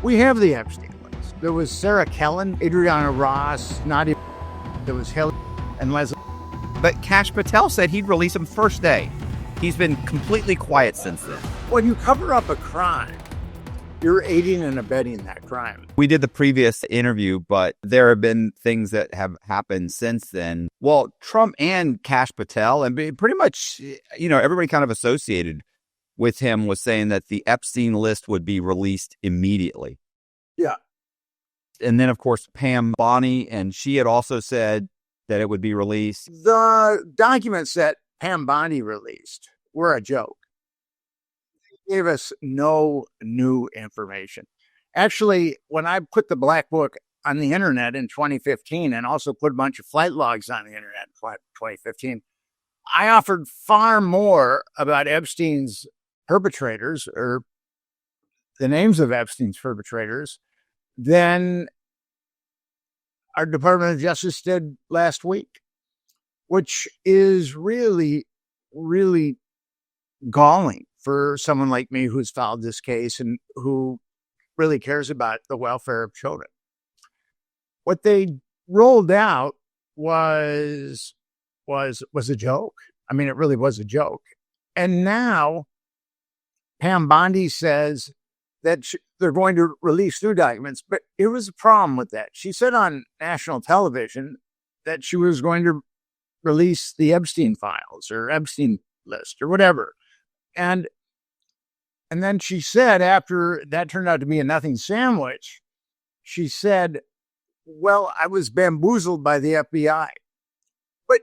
We have the Epstein list. There was Sarah Kellen, Adriana Ross, Nadia, there was Haley and Leslie. But Kash Patel said he'd release him first day. He's been completely quiet since then. When you cover up a crime, you're aiding and abetting that crime. We did the previous interview, but there have been things that have happened since then. Well, Trump and Kash Patel, and pretty much, everybody kind of associated with him was saying that the Epstein list would be released immediately. Yeah. And then, of course, Pam Bondi, and she had also said that it would be released. The documents that Pam Bondi released were a joke. They gave us no new information. Actually, when I put the Black Book on the internet in 2015 and also put a bunch of flight logs on the internet in 2015, I offered far more about Epstein's perpetrators or the names of Epstein's perpetrators than our Department of Justice did last week, which is really, really galling for someone like me who's followed this case and who really cares about the welfare of children. What they rolled out was a joke. I mean, it really was a joke. And now Pam Bondi says that they're going to release new documents, but here was a problem with that. She said on national television that she was going to release the Epstein files or Epstein list or whatever. And then she said, after that turned out to be a nothing sandwich, she said, well, I was bamboozled by the FBI. But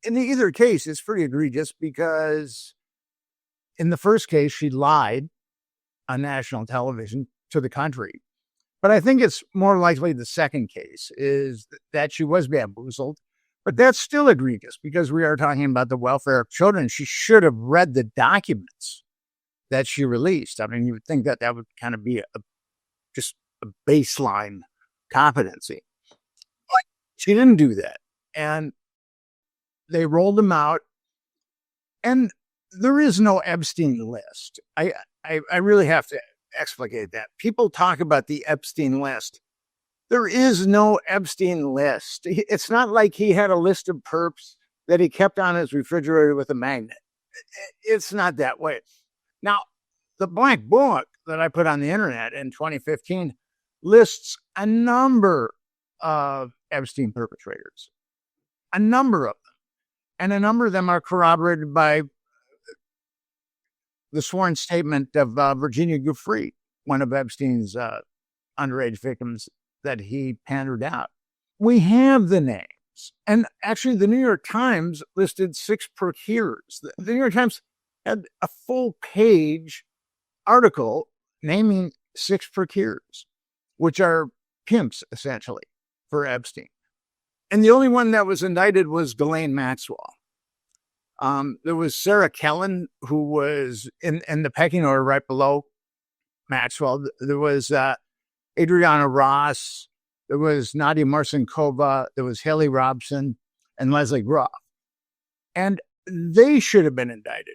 in either case, it's pretty egregious because in the first case, she lied on national television to the country. But I think it's more likely the second case is that she was bamboozled. But that's still egregious because we are talking about the welfare of children. She should have read the documents that she released. I mean, you would think that that would kind of be just a baseline competency. But she didn't do that. And they rolled them out. And there is no Epstein list. I really have to explicate that. People talk about the Epstein list. There is no Epstein list. It's not like he had a list of perps that he kept on his refrigerator with a magnet. It's not that way. Now, the Black Book that I put on the internet in 2015 lists a number of Epstein perpetrators, a number of them. And a number of them are corroborated by the sworn statement of Virginia Giuffre, one of Epstein's underage victims that he pandered out. We have the names. And actually, the New York Times listed 6 procurers. The New York Times had a full page article naming 6 procurers, which are pimps, essentially, for Epstein. And the only one that was indicted was Ghislaine Maxwell. There was Sarah Kellen, who was in the pecking order right below Maxwell. There was Adriana Ross. There was Nadia Marcinkova. There was Haley Robson and Leslie Groff. And they should have been indicted.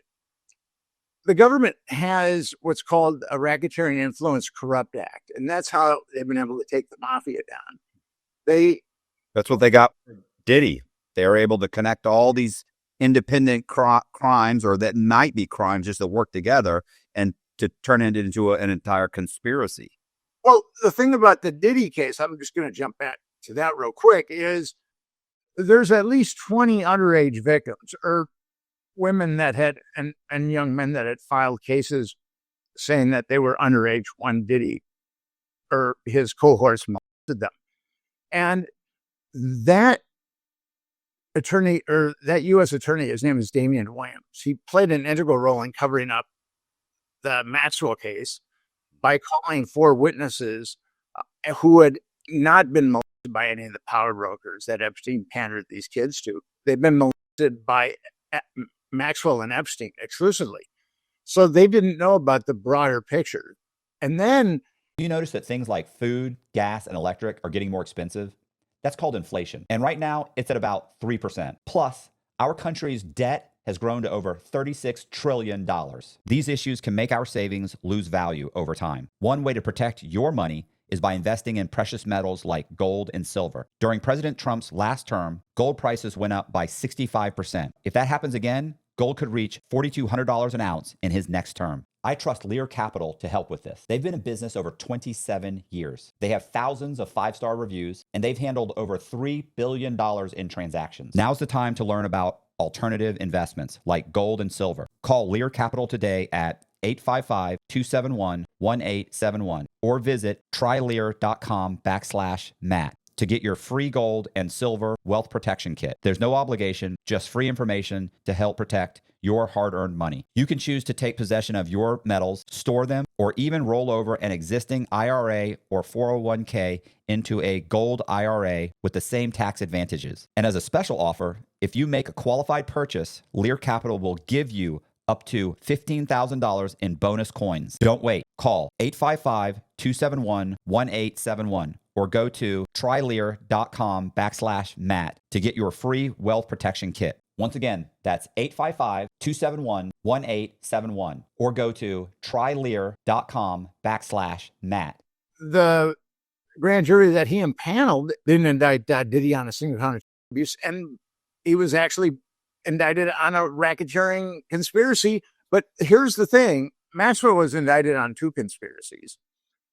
The government has what's called a Racketeering Influence Corrupt Act, and that's how they've been able to take the mafia down. That's what they got for Diddy. They were able to connect all these independent crimes, or that might be crimes, just to work together and to turn it into an entire conspiracy. Well, the thing about the Diddy case, I'm just going to jump back to that real quick, is there's at least 20 underage victims or women that had, and young men that had filed cases saying that they were underage when Diddy or his cohorts molested them. And that attorney, or that U.S. attorney, his name is Damian Williams. He played an integral role in covering up the Maxwell case by calling 4 witnesses who had not been molested by any of the power brokers that Epstein pandered these kids to. They've been molested by Maxwell and Epstein exclusively. So they didn't know about the broader picture. And then you notice that things like food, gas, and electric are getting more expensive? That's called inflation. And right now, it's at about 3%. Plus, our country's debt has grown to over $36 trillion. These issues can make our savings lose value over time. One way to protect your money is by investing in precious metals like gold and silver. During President Trump's last term, gold prices went up by 65%. If that happens again, gold could reach $4,200 an ounce in his next term. I trust Lear Capital to help with this. They've been in business over 27 years. They have thousands of five-star reviews, and they've handled over $3 billion in transactions. Now's the time to learn about alternative investments like gold and silver. Call Lear Capital today at 855-271-1871 or visit trylear.com/Matt to get your free gold and silver wealth protection kit. There's no obligation, just free information to help protect your hard-earned money. You can choose to take possession of your metals, store them, or even roll over an existing IRA or 401k into a gold IRA with the same tax advantages. And as a special offer, if you make a qualified purchase, Lear Capital will give you up to $15,000 in bonus coins. Don't wait. Call 855-271-1871 or go to trylear.com/Matt to get your free wealth protection kit. Once again, that's 855-271-1871 or go to trylear.com/Matt. The grand jury that he impaneled didn't indict Diddy on a single count of abuse, and he was actually indicted on a racketeering conspiracy. But here's the thing. Maxwell was indicted on 2 conspiracies,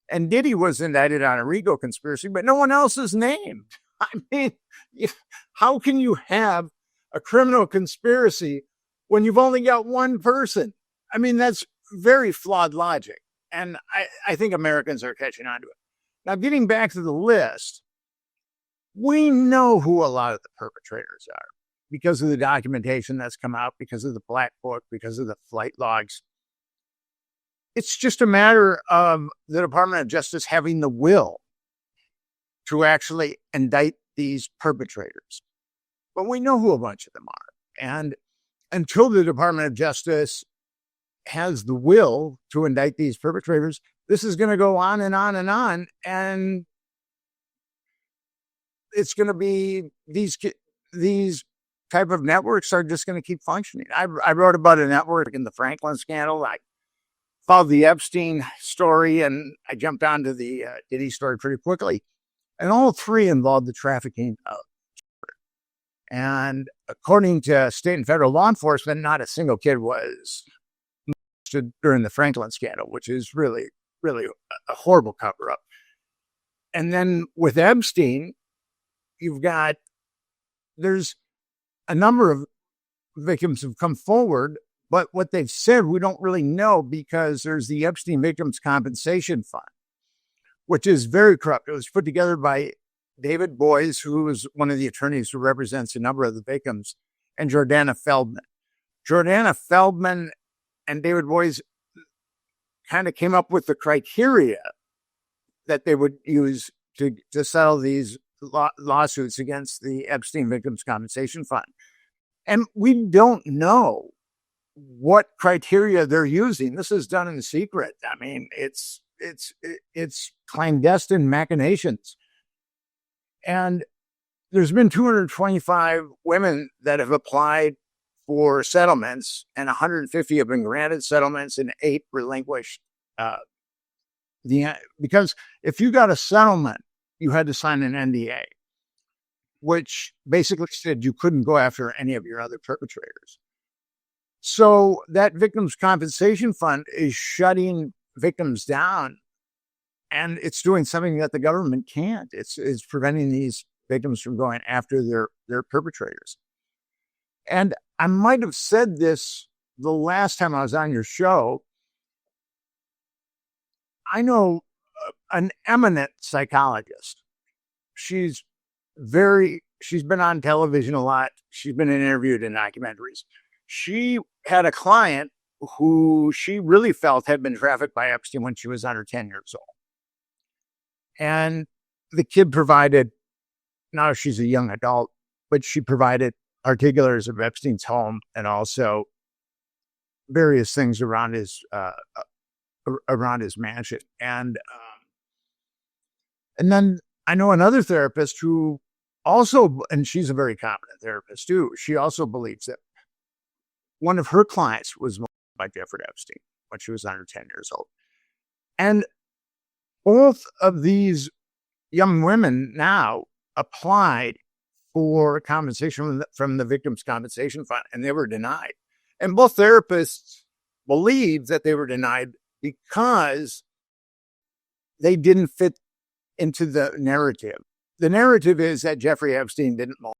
and Diddy was indicted on a RICO conspiracy, but no one else is named. I mean, how can you have a criminal conspiracy when you've only got one person? I mean, that's very flawed logic. And I think Americans are catching on to it. Now, getting back to the list, we know who a lot of the perpetrators are because of the documentation that's come out, because of the black book, because of the flight logs. It's just a matter of the Department of Justice having the will to actually indict these perpetrators. But we know who a bunch of them are. And until the Department of Justice has the will to indict these perpetrators, this is going to go on and on and on. And it's going to be these type of networks are just going to keep functioning. I wrote about a network in the Franklin scandal. I followed the Epstein story, and I jumped onto the Diddy story pretty quickly. And all 3 involved the trafficking of. And according to state and federal law enforcement, not a single kid was molested during the Franklin scandal, which is really, really a horrible cover-up. And then with Epstein, there's a number of victims who've come forward, but what they've said, we don't really know, because there's the Epstein Victims Compensation Fund, which is very corrupt. It was put together by David Boies, who is one of the attorneys who represents a number of the victims, and Jordana Feldman. Jordana Feldman and David Boies kind of came up with the criteria that they would use to settle these lawsuits against the Epstein Victims Compensation Fund. And we don't know what criteria they're using. This is done in secret. I mean, it's clandestine machinations. And there's been 225 women that have applied for settlements, and 150 have been granted settlements and 8 relinquished. Because if you got a settlement, you had to sign an NDA, which basically said you couldn't go after any of your other perpetrators. So that Victims Compensation Fund is shutting victims down, and it's doing something that the government can't. It's preventing these victims from going after their perpetrators. And I might have said this the last time I was on your show. I know an eminent psychologist. She's been on television a lot. She's been interviewed in documentaries. She had a client who she really felt had been trafficked by Epstein when she was under 10 years old. And the kid provided, now she's a young adult, but she provided particulars of Epstein's home and also various things around his mansion. And then I know another therapist who also, and she's a very competent therapist too, she also believes that one of her clients was molested by Jeffrey Epstein when she was under 10 years old. And both of these young women now applied for compensation from the Victims' Compensation Fund, and they were denied. And both therapists believed that they were denied because they didn't fit into the narrative. The narrative is that Jeffrey Epstein didn't molest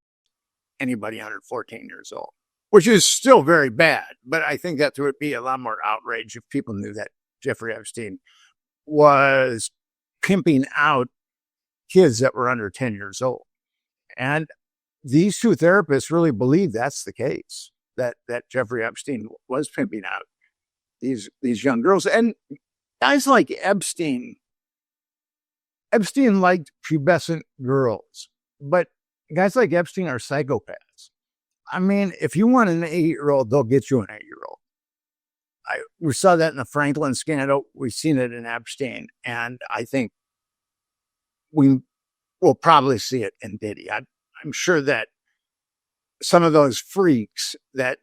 anybody under 14 years old, which is still very bad. But I think that there would be a lot more outrage if people knew that Jeffrey Epstein was pimping out kids that were under 10 years old. And these two therapists really believe that's the case, that Jeffrey Epstein was pimping out these young girls. And guys like Epstein liked pubescent girls, but guys like Epstein are psychopaths. I mean, if you want an 8-year-old, they'll get you an 8-year-old. We saw that in the Franklin scandal. We've seen it in Epstein. And I think we will probably see it in Diddy. I'm sure that some of those freaks that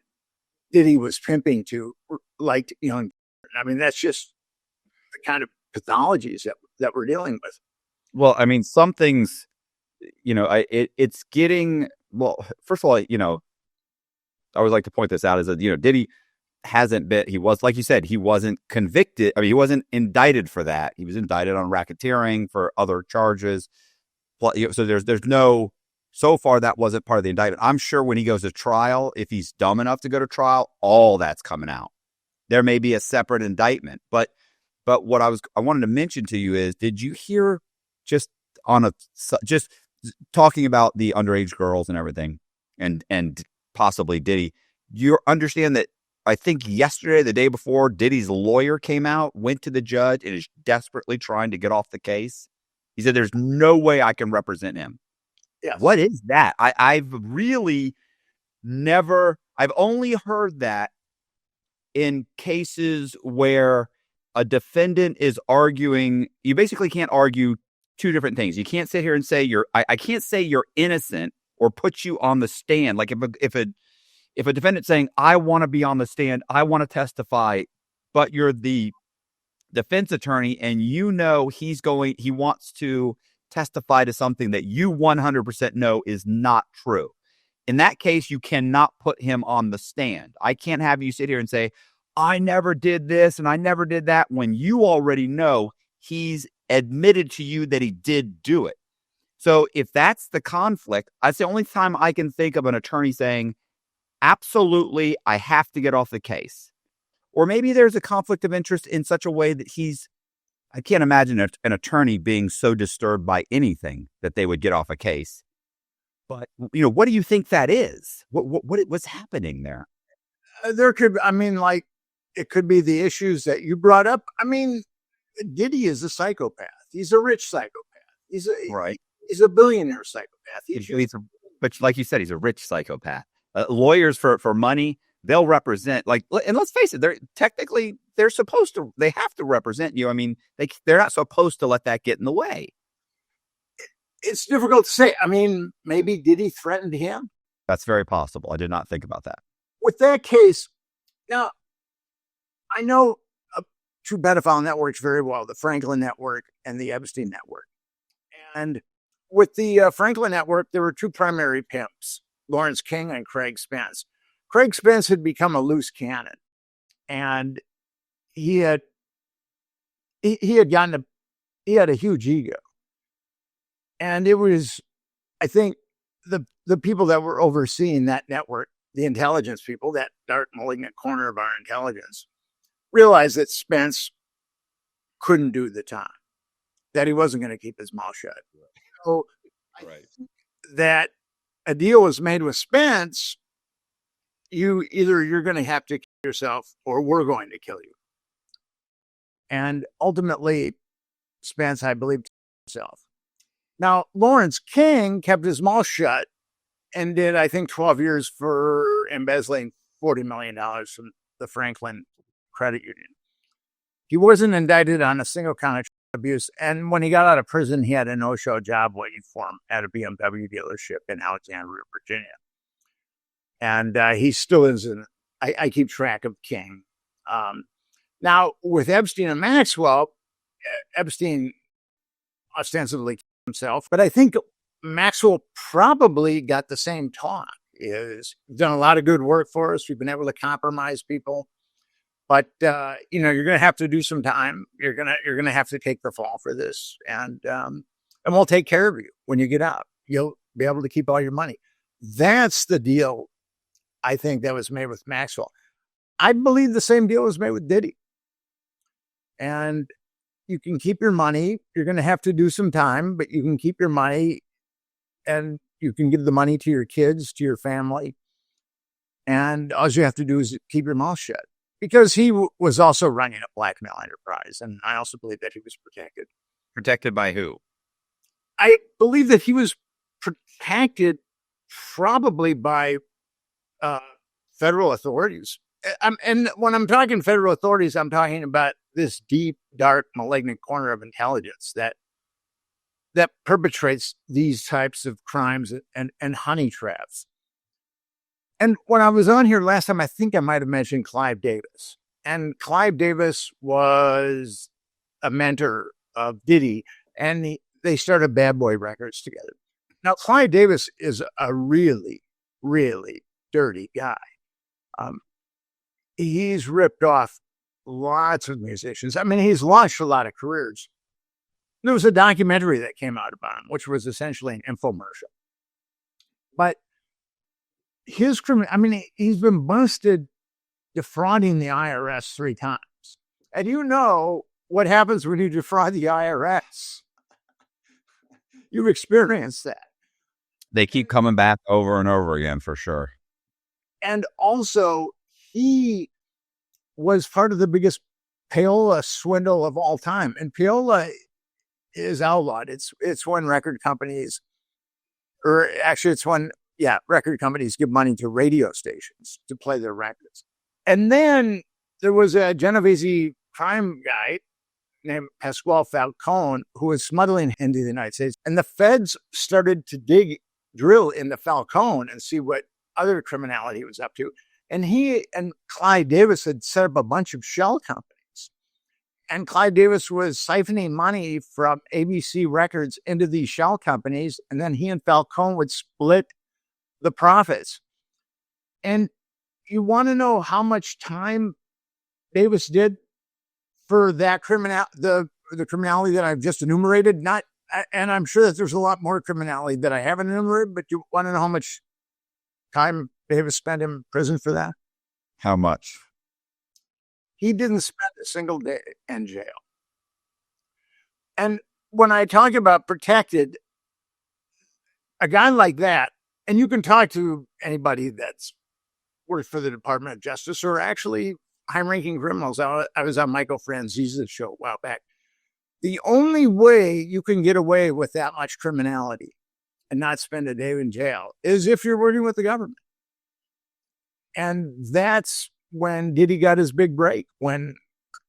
Diddy was pimping to liked young. I mean, that's just the kind of pathologies that we're dealing with. Well, I mean, some things, it's getting, well, first of all, I always like to point this out is that, Diddy hasn't been, he was, like you said, he wasn't convicted. I mean, he wasn't indicted for that. He was indicted on racketeering for other charges. So there's no, so far that wasn't part of the indictment. I'm sure when he goes to trial, if he's dumb enough to go to trial, all that's coming out. There may be a separate indictment, but what I wanted to mention to you is, did you hear just talking about the underage girls and everything and possibly Diddy, you understand that I think yesterday, the day before, Diddy's lawyer came out, went to the judge, and is desperately trying to get off the case. He said, there's no way I can represent him. Yes. What is that? I've really I've only heard that in cases where a defendant is arguing. You basically can't argue two different things. You can't sit here and say I can't say you're innocent or put you on the stand. Like if a defendant's saying, I want to be on the stand, I want to testify, but you're the defense attorney and he wants to testify to something that you 100% know is not true. In that case, you cannot put him on the stand. I can't have you sit here and say, I never did this and I never did that, when you already know he's admitted to you that he did do it. So if that's the conflict, that's the only time I can think of an attorney saying, absolutely, I have to get off the case. Or maybe there's a conflict of interest in such a way that I can't imagine an attorney being so disturbed by anything that they would get off a case. But, what do you think that is? What's happening there? It could be the issues that you brought up. I mean, Diddy is a psychopath. He's a rich psychopath. He's a billionaire psychopath. But like you said, he's a rich psychopath. Lawyers for money, they'll represent, and let's face it, they have to represent you. I mean, they're not supposed to let that get in the way. It's difficult to say. I mean, maybe Diddy threatened him. That's very possible. I did not think about that. With that case, now, I know two pedophile networks very well, the Franklin Network and the Epstein Network. And with the Franklin Network, there were two primary pimps, Lawrence King and Craig Spence. Craig Spence had become a loose cannon, and he had a huge ego. And it was, I think, the people that were overseeing that network, the intelligence people, that dark malignant corner of our intelligence, realized that Spence couldn't do the time, that he wasn't going to keep his mouth shut. So I think that a deal was made with Spence. You're going to have to kill yourself or we're going to kill you. And ultimately, Spence, I believe, killed himself. Now, Lawrence King kept his mouth shut and did, I think, 12 years for embezzling $40 million from the Franklin Credit Union. He wasn't indicted on a single count of abuse. And when he got out of prison, he had a no-show job waiting for him at a BMW dealership in Alexandria, Virginia. And he still is I keep track of King. Now, with Epstein and Maxwell, Epstein ostensibly himself, but I think Maxwell probably got the same talk. Is done a lot of good work for us. We've been able to compromise people, but you're going to have to do some time. You're gonna have to take the fall for this, and we'll take care of you when you get out. You'll be able to keep all your money. That's the deal. I think that was made with Maxwell. I believe the same deal was made with Diddy. And you can keep your money. You're going to have to do some time, but you can keep your money and you can give the money to your kids, to your family. And all you have to do is keep your mouth shut, because he was also running a blackmail enterprise. And I also believe that he was protected. Protected by who? I believe that he was protected probably by federal authorities. And when I'm talking federal authorities, I'm talking about this deep, dark, malignant corner of intelligence that perpetrates these types of crimes and honey traps. And when I was on here last time, I think I might have mentioned Clive Davis. And Clive Davis was a mentor of Diddy, and they started Bad Boy Records together. Now, Clive Davis is a really, really dirty guy. He's ripped off lots of musicians. I mean, he's launched a lot of careers. There was a documentary that came out about him, which was essentially an infomercial. But his criminal, I mean, he's been busted defrauding the IRS 3 times. And you know what happens when you defraud the IRS. You've experienced that. They keep coming back over and over again, for sure. And also, he was part of the biggest payola swindle of all time. And payola is outlawed. It's when record companies, or actually it's when, record companies give money to radio stations to play their records. And then there was a Genovese crime guy named Pasquale Falcone who was smuggling into the United States. And the feds started to drill into Falcone and see what other criminality he was up to. And he and Clive Davis had set up a bunch of shell companies. And Clive Davis was siphoning money from ABC Records into these shell companies. And then he and Falcone would split the profits. And you want to know how much time Davis did for that the criminality that I've just enumerated? And I'm sure that there's a lot more criminality that I haven't enumerated, but you want to know how much time Davis spent in prison for that? How much? He didn't spend a single day in jail. And when I talk about protected, a guy like that, and you can talk to anybody that's worked for the Department of Justice or actually high-ranking criminals. I was on Michael Franzise's show a while back. The only way you can get away with that much criminality and not spend a day in jail is if you're working with the government. And that's when Diddy got his big break, when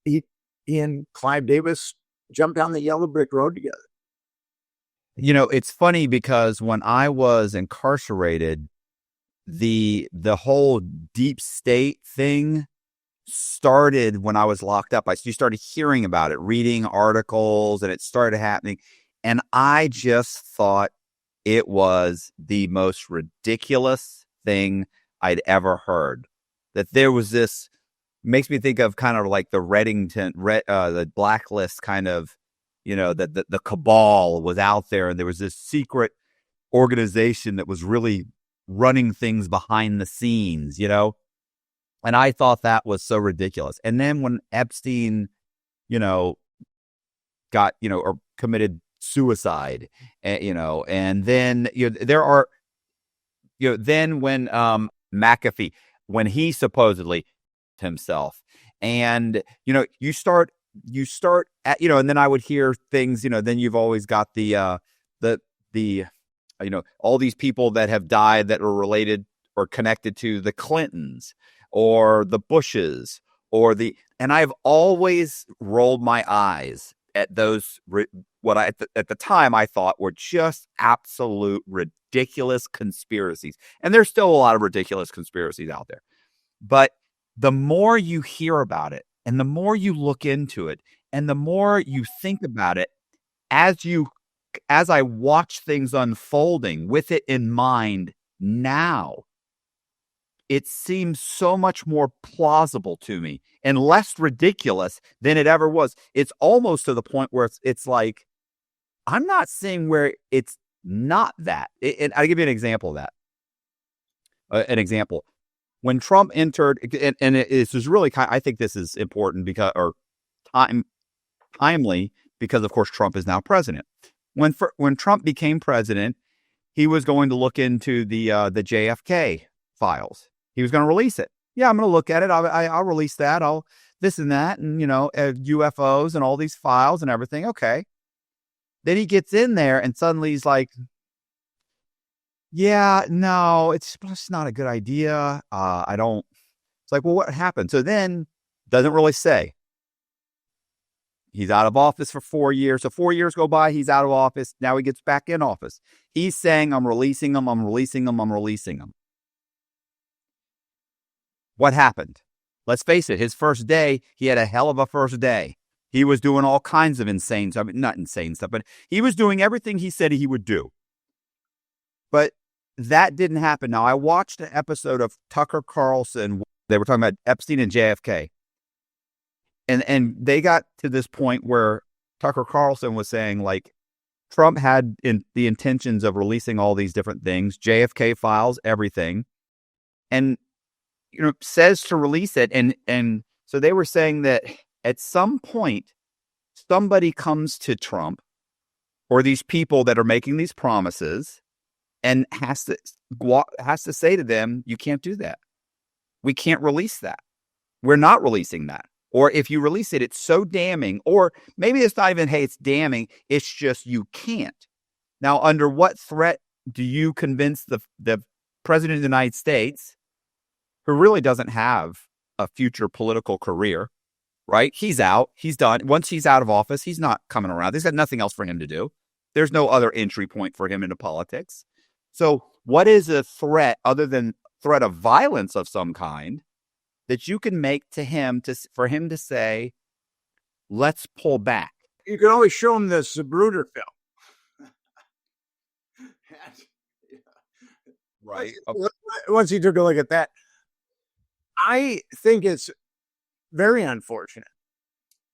he and Clive Davis jumped down the yellow brick road together. You know, it's funny because when I was incarcerated, the whole deep state thing started when I was locked up. You started hearing about it, reading articles, and it started happening. And I just thought it was the most ridiculous thing I'd ever heard. That there was this, makes me think of kind of like the the blacklist kind of, you know, that the cabal was out there, and there was this secret organization that was really running things behind the scenes, you know? And I thought that was so ridiculous. And then when Epstein, you know, got, you know, or committed suicide, you know, and then, you know, there are, you know, then when McAfee, when he supposedly himself, and, you know, you start at, you know, and then I would hear things, you know, then you've always got the, you know, all these people that have died that are related or connected to the Clintons or the Bushes and I've always rolled my eyes at those, what I, at the time I thought were just absolute ridiculous conspiracies. And there's still a lot of ridiculous conspiracies out there, but the more you hear about it and the more you look into it and the more you think about it, as I watch things unfolding with it in mind now, it seems so much more plausible to me and less ridiculous than it ever was. It's almost to the point where it's like, I'm not seeing where it's not that. And I'll give you an example of that. An example. When Trump entered, this is really I think this is important because, or timely, because of course Trump is now president. When Trump became president, he was going to look into the JFK files. He was going to release it. Yeah, I'm going to look at it. I'll release that. I'll this and that, and UFOs and all these files and everything. Okay. Then he gets in there, and suddenly he's like, "Yeah, no, it's not a good idea. I don't." It's like, well, what happened? So then, doesn't really say. He's out of office for 4 years. So 4 years go by, he's out of office. Now he gets back in office. He's saying, I'm releasing them, I'm releasing them, I'm releasing them. What happened? Let's face it, his first day, he had a hell of a first day. He was doing all kinds of insane stuff. Not insane stuff, but he was doing everything he said he would do. But that didn't happen. Now, I watched an episode of Tucker Carlson. They were talking about Epstein and JFK. And they got to this point where Tucker Carlson was saying, like, Trump had the intentions of releasing all these different things, JFK files, everything, and says to release it. And so they were saying that at some point, somebody comes to Trump or these people that are making these promises and has to say to them, you can't do that. We can't release that. We're not releasing that. Or if you release it, it's so damning. Or maybe it's not even, hey, it's damning. It's just you can't. Now, under what threat do you convince the president of the United States, who really doesn't have a future political career, right? He's out. He's done. Once he's out of office, he's not coming around. There's got nothing else for him to do. There's no other entry point for him into politics. So what is a threat other than threat of violence of some kind that you can make to him for him to say, let's pull back? You can always show him the Zapruder film. Right. Once he took a look at that, I think it's very unfortunate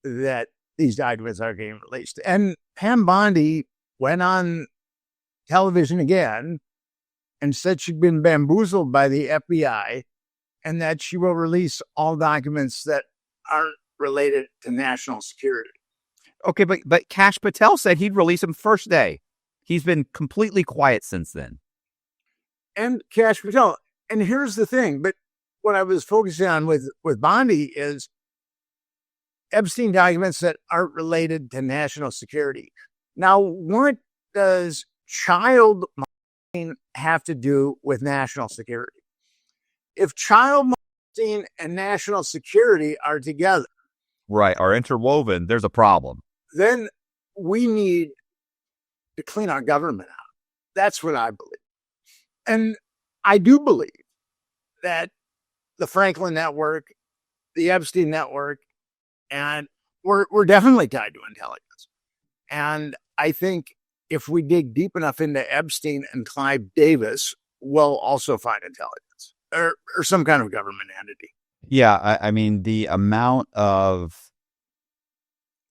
that these documents are getting released. And Pam Bondi went on television again and said she'd been bamboozled by the FBI and that she will release all documents that aren't related to national security. Okay, but Kash Patel said he'd release them first day. He's been completely quiet since then. And Kash Patel, and here's the thing, but what I was focusing on with Bondi is Epstein documents that aren't related to national security. Now, what does child molesting have to do with national security? If child molesting and national security are together, right, are interwoven, there's a problem. Then we need to clean our government out. That's what I believe. And I do believe that the Franklin Network, the Epstein Network, and we're definitely tied to intelligence. And I think if we dig deep enough into Epstein and Clive Davis, we'll also find intelligence or some kind of government entity. Yeah, I mean, the amount of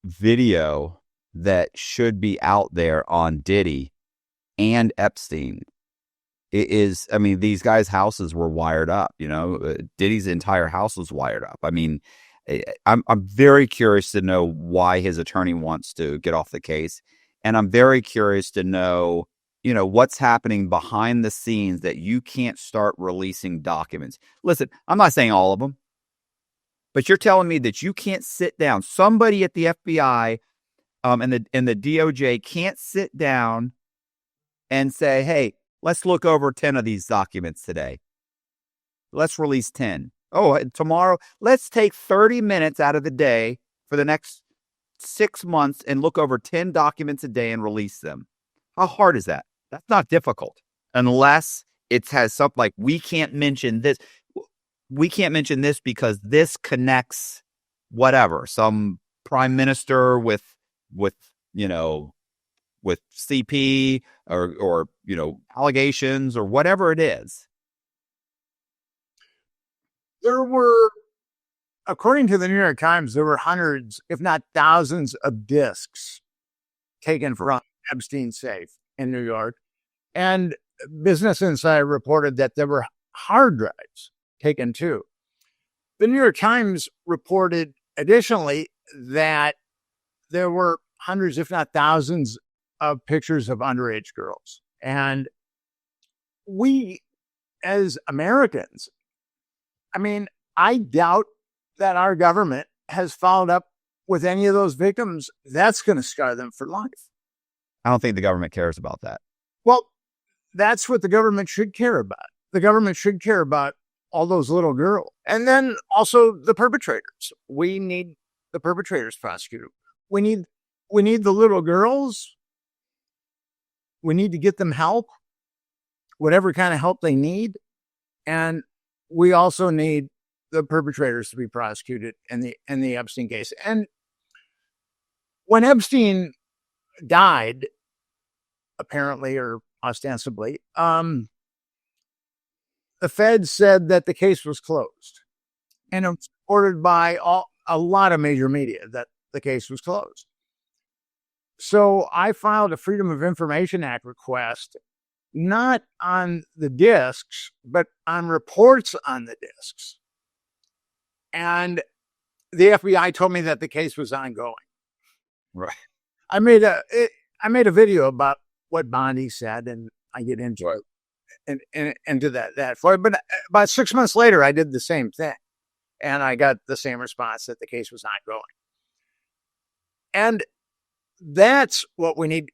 video that should be out there on Diddy and Epstein is, I mean, these guys' houses were wired up, Diddy's entire house was wired up. I mean, I'm very curious to know why his attorney wants to get off the case. And I'm very curious to know, what's happening behind the scenes that you can't start releasing documents. Listen, I'm not saying all of them, but you're telling me that you can't sit down. Somebody at the FBI and the DOJ can't sit down and say, hey, let's look over 10 of these documents today. Let's release 10. Oh, tomorrow, let's take 30 minutes out of the day for the next 6 months and look over 10 documents a day and release them. How hard is that? That's not difficult. Unless it has something like, we can't mention this. we can't mention this because this connects whatever, some prime minister with with CP or allegations or whatever it is. There were, according to the New York Times, there were hundreds, if not thousands, of discs taken from Epstein's safe in New York. And Business Insider reported that there were hard drives taken too. The New York Times reported additionally that there were hundreds, if not thousands, of pictures of underage girls. And we, as Americans, I doubt that our government has followed up with any of those victims. That's going to scar them for life. I don't think the government cares about that. Well, that's what the government should care about. The government should care about all those little girls. And then also the perpetrators. We need the perpetrators prosecuted. We need the little girls. We need to get them help, whatever kind of help they need. And we also need the perpetrators to be prosecuted in the Epstein case. And when Epstein died, apparently or ostensibly, the Fed said that the case was closed. And it was reported by a lot of major media that the case was closed. So I filed a Freedom of Information Act request, not on the discs, but on reports on the discs. And the FBI told me that the case was ongoing. Right. I made a video about what Bondi said, and I get into it and into that for it. But about 6 months later, I did the same thing, and I got the same response that the case was ongoing. And that's what we need.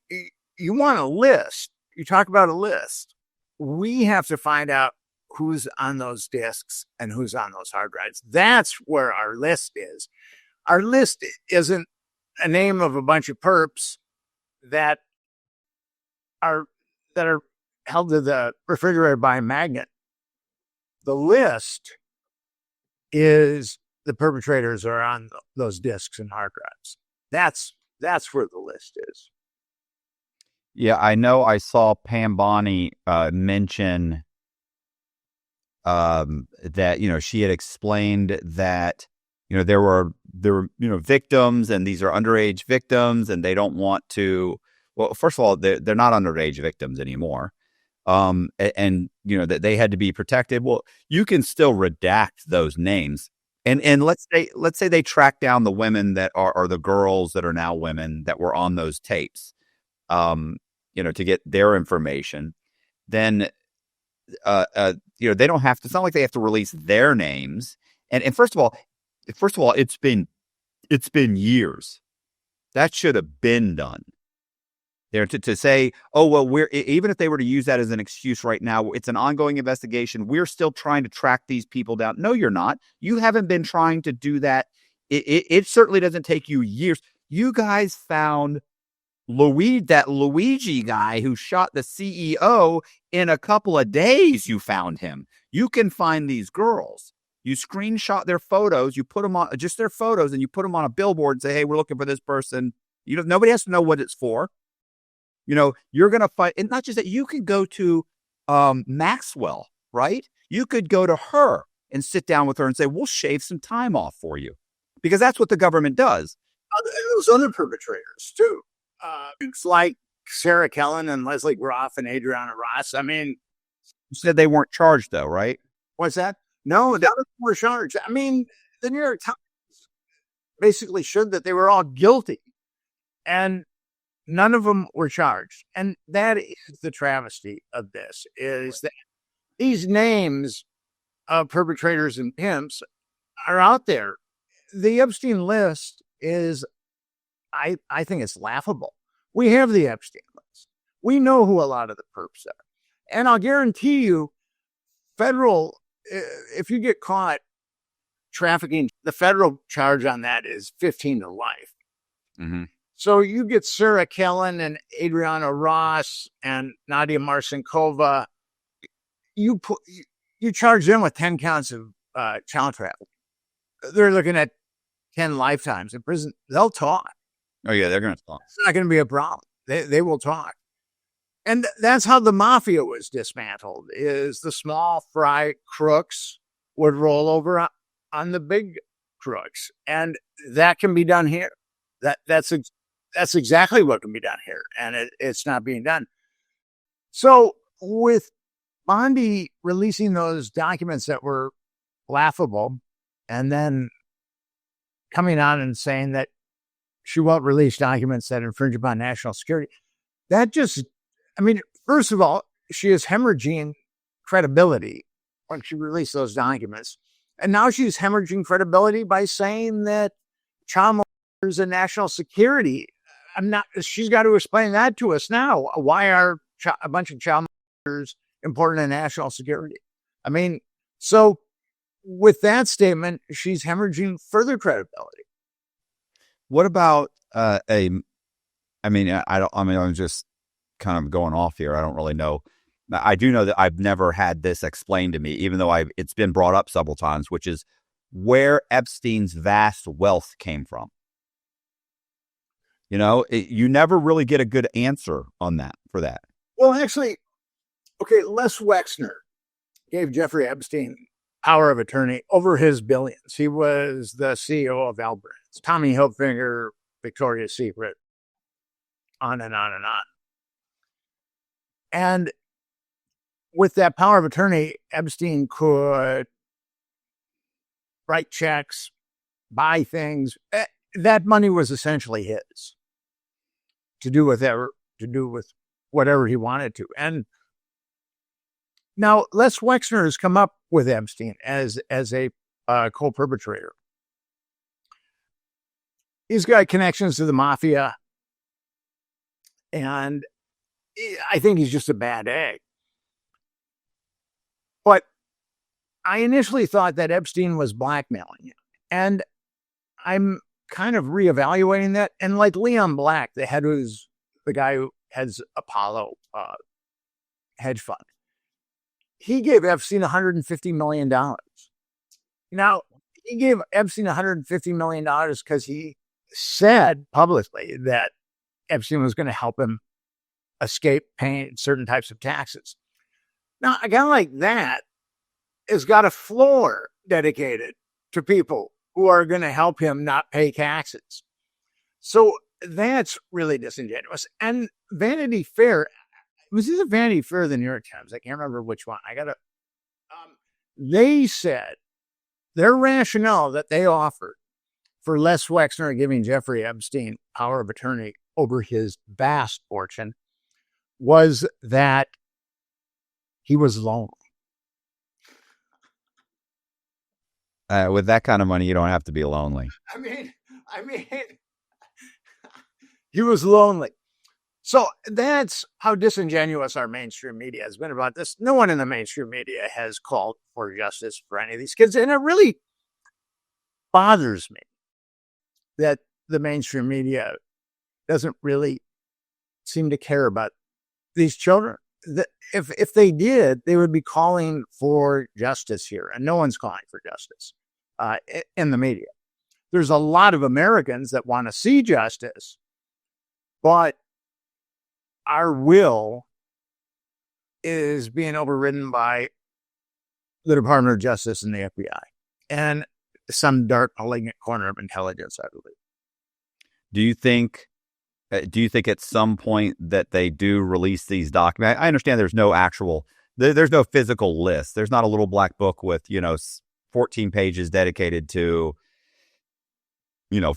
You want a list. You talk about a list. We have to find out who's on those discs and who's on those hard drives. That's where our list is. Our list isn't a name of a bunch of perps that are held to the refrigerator by a magnet. The list is the perpetrators are on those discs and hard drives. That's where the list is. Yeah, I know I saw Pam Bondi mention that, she had explained that, there were victims, and these are underage victims, and they don't want to, well, first of all, they're not underage victims anymore. And that they had to be protected. Well, you can still redact those names. And let's say they track down the women that are the girls that are now women that were on those tapes, to get their information. Then, they don't have to. It's not like they have to release their names. And first of all, it's been years. That should have been done. There to say, oh well, even if they were to use that as an excuse right now, it's an ongoing investigation. We're still trying to track these people down. No, you're not. You haven't been trying to do that. It certainly doesn't take you years. You guys found that Luigi guy who shot the CEO in a couple of days. You found him. You can find these girls. You screenshot their photos. You put them on just their photos, and you put them on a billboard and say, "Hey, we're looking for this person." Nobody has to know what it's for. You're going to find, and not just that, you could go to Maxwell, right? You could go to her and sit down with her and say, we'll shave some time off for you, because that's what the government does. Those other perpetrators too. It's like Sarah Kellen and Leslie Groff and Adriana Ross. You said they weren't charged though, right? What's that? No, they were charged. The New York Times basically showed that they were all guilty, and none of them were charged. And that is the travesty of this, is that these names of perpetrators and pimps are out there. The Epstein list is, I think it's laughable. We have the Epstein list. We know who a lot of the perps are. And I'll guarantee you, if you get caught trafficking, the federal charge on that is 15 to life. Mm-hmm. So you get Sarah Kellen and Adriana Ross and Nadia Marcinkova. You charge them with 10 counts of child trafficking. They're looking at 10 lifetimes in prison. They'll talk. Oh yeah, they're going to talk. It's not going to be a problem. They will talk. And that's how the mafia was dismantled, is the small fry crooks would roll over on the big crooks. And that can be done here. That's exactly what can be done here. And it's not being done. So with Bondi releasing those documents that were laughable and then coming on and saying that she won't release documents that infringe upon national security, that just, I mean, first of all, she is hemorrhaging credibility when she released those documents. And now she's hemorrhaging credibility by saying that child molesters is a national security. She's got to explain that to us now. Why are a bunch of child molesters important in national security? I mean, so with that statement, she's hemorrhaging further credibility. What about I'm just kind of going off here. I don't really know. I do know that I've never had this explained to me, even though it's been brought up several times, which is where Epstein's vast wealth came from. You never really get a good answer on that for that. Well, actually, okay, Les Wexner gave Jeffrey Epstein power of attorney over his billions. He was the CEO of Al Brands, Tommy Hilfiger, Victoria's Secret, on and on and on. And with that power of attorney, Epstein could write checks, buy things. That money was essentially his to do with whatever he wanted to. And now Les Wexner has come up with Epstein as a co-perpetrator. He's got connections to the mafia, and I think he's just a bad egg. But I initially thought that Epstein was blackmailing him, and I'm kind of reevaluating that. And like Leon Black, the guy who heads Apollo hedge fund, he gave Epstein $150 million. Now, he gave Epstein $150 million because he said publicly that Epstein was going to help him escape paying certain types of taxes. Now, a guy like that has got a floor dedicated to people who are going to help him not pay taxes. So that's really disingenuous. And Vanity Fair, was this a Vanity Fair or the New York Times? I can't remember which one. They said their rationale that they offered for Les Wexner giving Jeffrey Epstein power of attorney over his vast fortune was that he was lonely. With that kind of money, you don't have to be lonely. I mean, he was lonely. So that's how disingenuous our mainstream media has been about this. No one in the mainstream media has called for justice for any of these kids. And it really bothers me that the mainstream media doesn't really seem to care about these children. If they did, they would be calling for justice here, and no one's calling for justice in the media. There's a lot of Americans that want to see justice, but our will is being overridden by the Department of Justice and the FBI and some dark, malignant corner of intelligence, I believe. Do you think at some point that they do release these documents? I understand there's no physical list. There's not a little black book with, 14 pages dedicated to,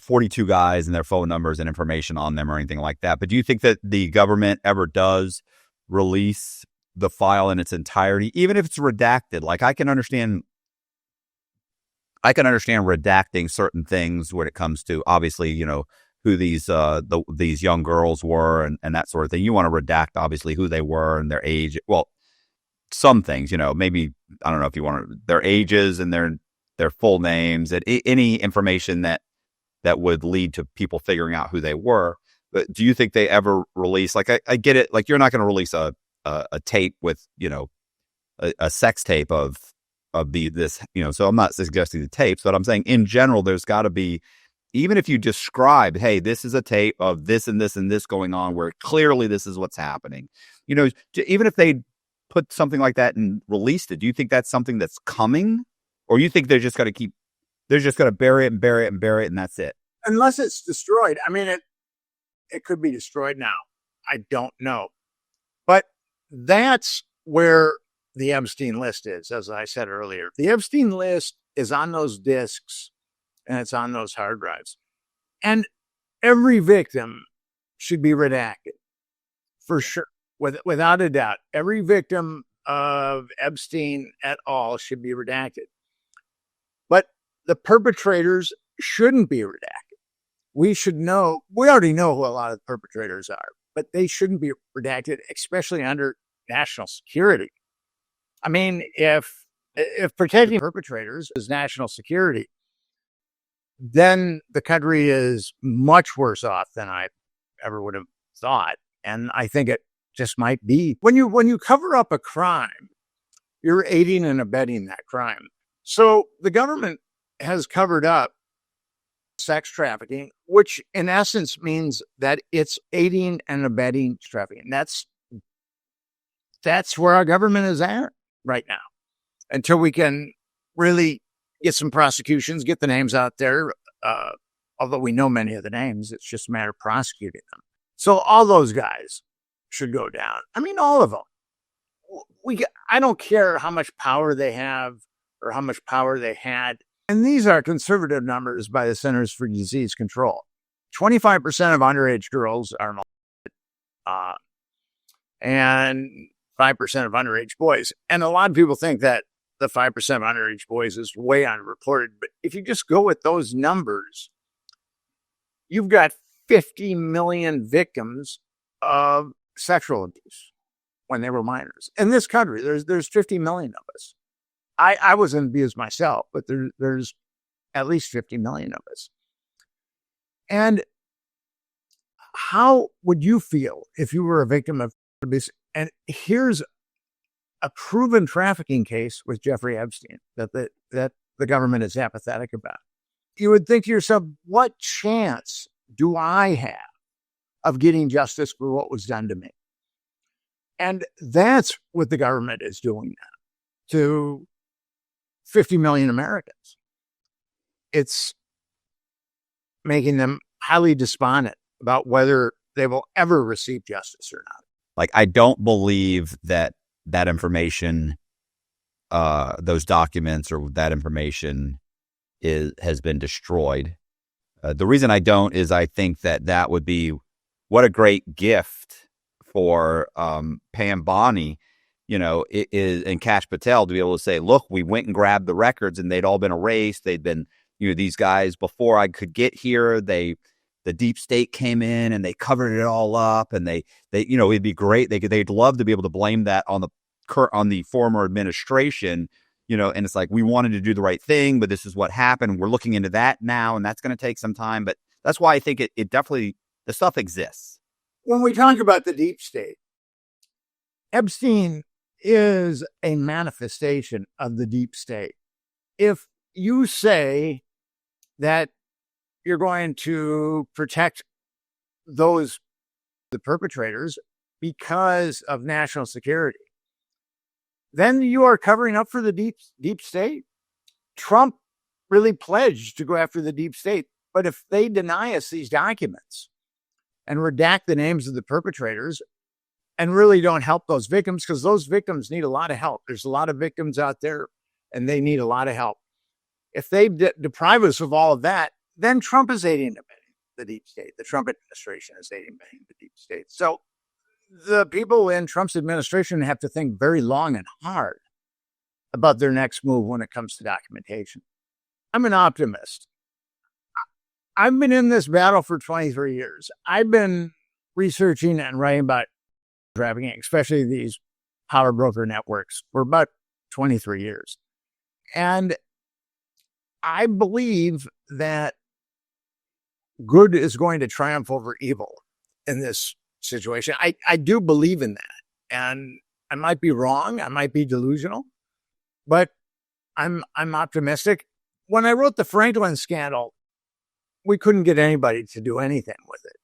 42 guys and their phone numbers and information on them or anything like that. But do you think that the government ever does release the file in its entirety, even if it's redacted? Like I can understand redacting certain things when it comes to, obviously, who these young girls were and that sort of thing. You want to redact, obviously, who they were and their age. Well, some things, maybe, I don't know if you want their ages and their full names and any information that would lead to people figuring out who they were. But do you think they ever release, like, I get it, like you're not going to release a tape with, a sex tape of of this, so I'm not suggesting the tapes, but I'm saying in general, there's got to be, even if you describe, hey, this is a tape of this and this and this going on, where clearly this is what's happening, even if they put something like that and released it, do you think that's something that's coming, or you think they're just going to bury it and bury it and bury it and that's it? Unless it's destroyed. I mean, it could be destroyed now. I don't know. But that's where the Epstein list is, as I said earlier. The Epstein list is on those disks and it's on those hard drives. And every victim should be redacted, for sure, without a doubt. Every victim of Epstein et al. Should be redacted. But the perpetrators shouldn't be redacted. We already know who a lot of the perpetrators are, but they shouldn't be redacted, especially under national security. I mean, if protecting perpetrators is national security, then the country is much worse off than I ever would have thought. And I think it just might be. When you cover up a crime, you're aiding and abetting that crime. So the government has covered up sex trafficking, which in essence means that it's aiding and abetting trafficking. That's where our government is at right now, until we can really get some prosecutions, get the names out there. Although we know many of the names, it's just a matter of prosecuting them. So all those guys should go down. I mean, all of them. I don't care how much power they have or how much power they had. And these are conservative numbers by the Centers for Disease Control. 25% of underage girls are molested, and 5% of underage boys. And a lot of people think that the 5% of underage boys is way unreported. But if you just go with those numbers, you've got 50 million victims of sexual abuse when they were minors. In this country, there's 50 million of us. I wasn't abused myself, but there's at least 50 million of us. And how would you feel if you were a victim of abuse? And here's a proven trafficking case with Jeffrey Epstein that the government is apathetic about. You would think to yourself, what chance do I have of getting justice for what was done to me? And that's what the government is doing now to 50 million Americans. It's making them highly despondent about whether they will ever receive justice or not. Like, I don't believe that information, those documents or that information has been destroyed. The reason I don't is I think that would be what a great gift for Pam Bondi, it is, and Cash Patel, to be able to say, look, we went and grabbed the records and they'd all been erased. They'd been, these guys, before I could get here, the deep state came in and they covered it all up, and they it'd be great. They'd love to be able to blame that on the former administration, and it's like, we wanted to do the right thing, but this is what happened. We're looking into that now, and that's going to take some time. But that's why I think it definitely, the stuff exists. When we talk about the deep state, Epstein is a manifestation of the deep state. If you say that you're going to protect the perpetrators because of national security, then you are covering up for the deep state. Trump really pledged to go after the deep state. But if they deny us these documents and redact the names of the perpetrators and really don't help those victims, because those victims need a lot of help. There's a lot of victims out there and they need a lot of help. If they deprive us of all of that, then Trump is aiding and abetting the deep state. The Trump administration is aiding and abetting the deep state. So the people in Trump's administration have to think very long and hard about their next move when it comes to documentation. I'm an optimist. I've been in this battle for 23 years. I've been researching and writing about trafficking, especially these power broker networks, for about 23 years. And I believe that good is going to triumph over evil in this situation. I do believe in that. And I might be wrong. I might be delusional. But I'm optimistic. When I wrote the Franklin scandal, we couldn't get anybody to do anything with it.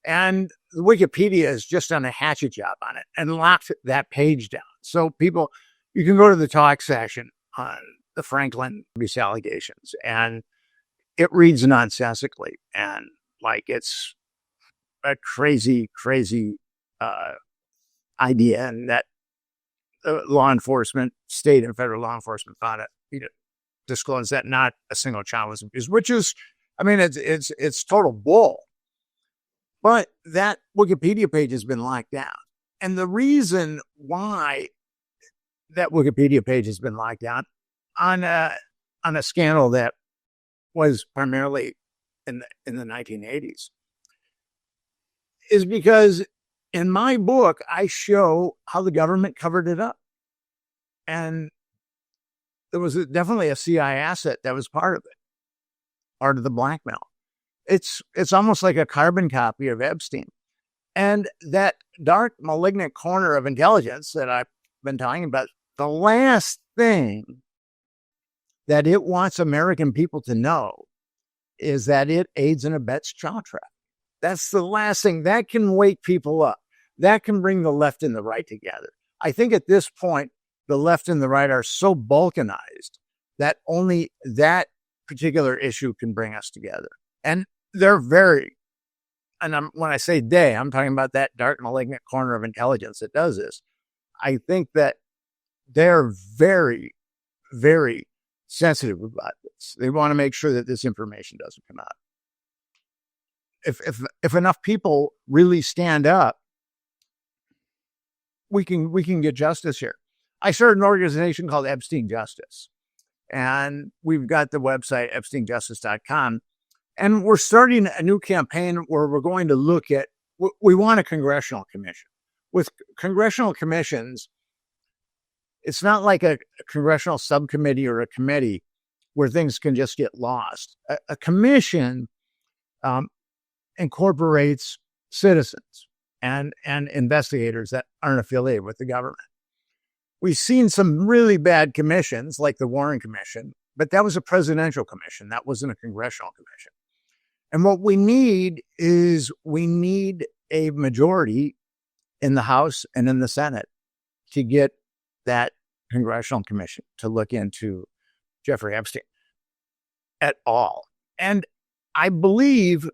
And Wikipedia has just done a hatchet job on it and locked that page down. So people, you can go to the talk section on the Franklin abuse allegations, and it reads nonsensically. And like, it's a crazy, crazy idea. And that law enforcement, state and federal law enforcement found it, disclosed that not a single child was abused, which is, I mean, it's total bull. But that Wikipedia page has been locked down. And the reason why that Wikipedia page has been locked down on a scandal that was primarily in the 1980s is because in my book, I show how the government covered it up. And there was definitely a CIA asset that was part of it, part of the blackmail. It's almost like a carbon copy of Epstein. And that dark, malignant corner of intelligence that I've been talking about, the last thing that it wants American people to know is that it aids and abets child trafficking. That's the last thing. That can wake people up. That can bring the left and the right together. I think at this point, the left and the right are so balkanized that only that particular issue can bring us together. And they're very, and when I say they, I'm talking about that dark, malignant corner of intelligence that does this. I think that they're very, very sensitive about this. They want to make sure that this information doesn't come out. If enough people really stand up, we can get justice here. I started an organization called Epstein Justice, and we've got the website epsteinjustice.com. And we're starting a new campaign where we're going to look at, we want a congressional commission. With congressional commissions, it's not like a congressional subcommittee or a committee where things can just get lost. A commission incorporates citizens and investigators that aren't affiliated with the government. We've seen some really bad commissions like the Warren Commission, but that was a presidential commission. That wasn't a congressional commission. And what we need is a majority in the House and in the Senate to get that congressional commission to look into Jeffrey Epstein at all. And I believe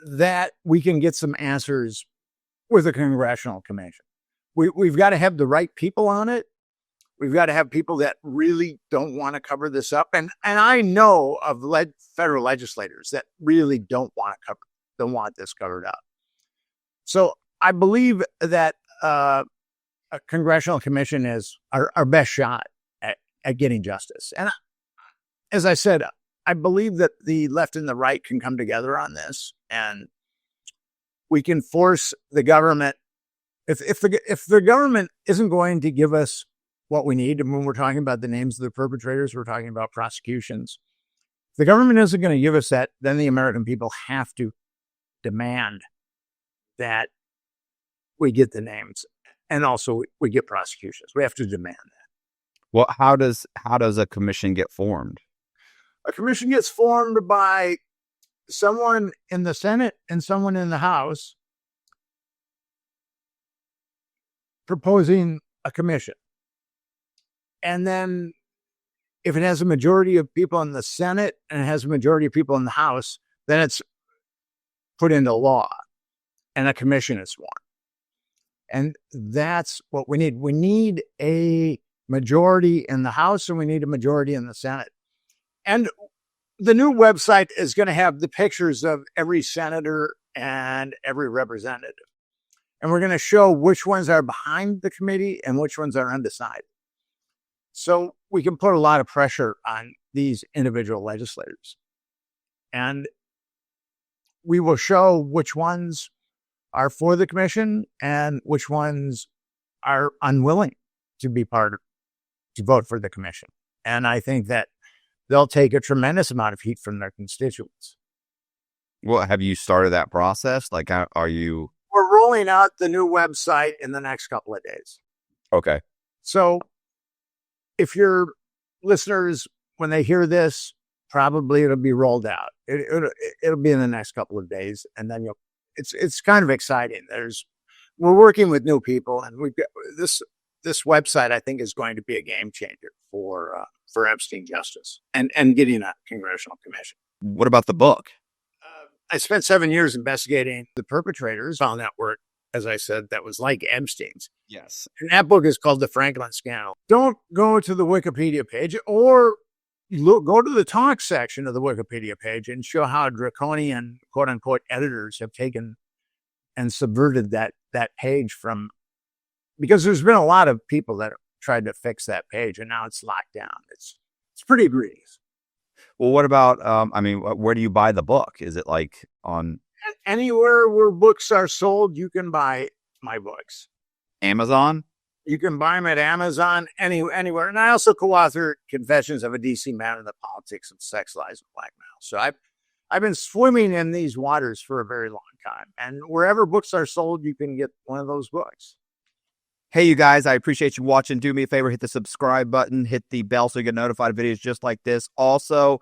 that we can get some answers with a congressional commission. We've got to have the right people on it. We've got to have people that really don't want to cover this up. And I know of federal legislators that really don't want this covered up. So I believe that a congressional commission is our best shot at getting justice. And as I said, I believe that the left and the right can come together on this, and we can force the government. If the government isn't going to give us what we need, and when we're talking about the names of the perpetrators, we're talking about prosecutions. If the government isn't going to give us that, then the American people have to demand that we get the names, and also we get prosecutions. We have to demand that. Well, how does a commission get formed? A commission gets formed by someone in the Senate and someone in the House proposing a commission. And then if it has a majority of people in the Senate and it has a majority of people in the House, then it's put into law and a commission is formed. And that's what we need. We need a majority in the House and we need a majority in the Senate. And the new website is going to have the pictures of every senator and every representative. And we're going to show which ones are behind the committee and which ones are undecided. So we can put a lot of pressure on these individual legislators. And we will show which ones are for the commission and which ones are unwilling to vote for the commission. And I think that they'll take a tremendous amount of heat from their constituents. Well, have you started that process? Like, are you? We're rolling out the new website in the next couple of days. Okay. So if you're listeners, when they hear this, probably it'll be rolled out. It'll be in the next couple of days, and then it's kind of exciting. We're working with new people, and we've got this website. I think is going to be a game changer for Epstein Justice and getting a congressional commission. What about the book? I spent 7 years investigating the perpetrators, found network, as I said, that was like Epstein's. Yes. And that book is called The Franklin Scandal. Don't go to the Wikipedia page, or go to the talk section of the Wikipedia page and show how draconian, quote unquote, editors have taken and subverted that page because there's been a lot of people that have tried to fix that page, and now it's locked down. It's pretty egregious. Well, what about, where do you buy the book? Is it like on anywhere where books are sold? You can buy my books. Amazon? You can buy them at Amazon, anywhere. And I also co-author Confessions of a DC Man in the Politics of Sex, Lies, and Blackmail. So I've been swimming in these waters for a very long time. And wherever books are sold, you can get one of those books. Hey, you guys, I appreciate you watching. Do me a favor, hit the subscribe button, hit the bell so you get notified of videos just like this. Also,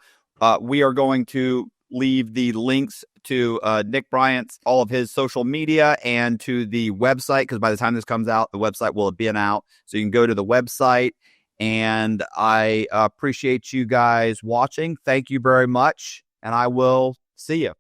we are going to leave the links to Nick Bryant's, all of his social media, and to the website, because by the time this comes out, the website will have been out. So you can go to the website, and I appreciate you guys watching. Thank you very much, and I will see you.